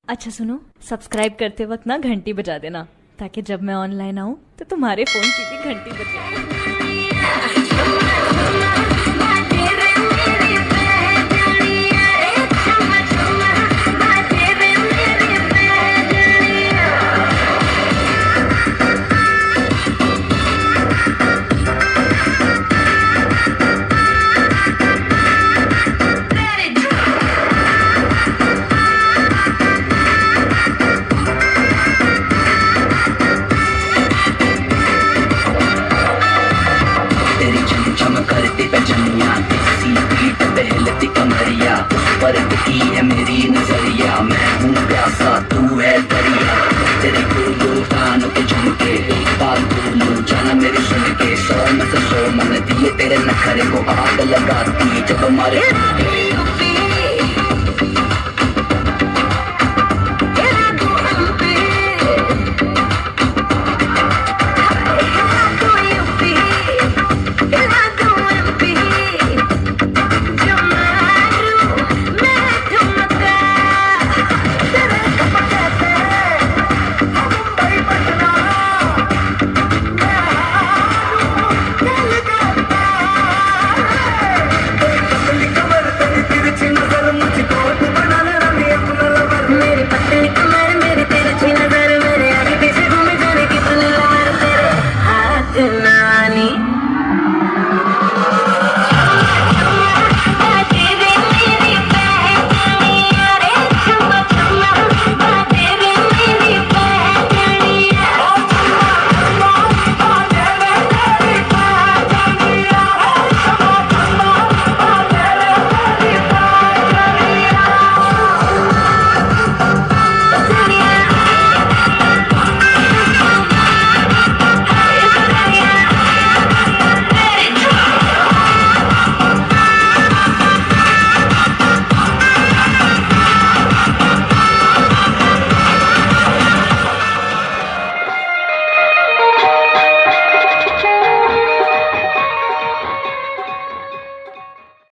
अच्छा सुनो, सब्सक्राइब करते वक्त ना घंटी बजा देना, ताकि जब मैं ऑनलाइन आऊँ तो तुम्हारे फोन की भी घंटी बजे। करती पचनिया देसी पीठ पहलती कमरिया पर की है मेरी नजरिया। मैं हूँ प्यासा तू है दरिया, तेरे गुरु कानों के झुमके एक बात बोलूं जाना मेरी सुन के। 100 में से 100 मन दिए तेरे नखरे को आग लगाती जब हमारे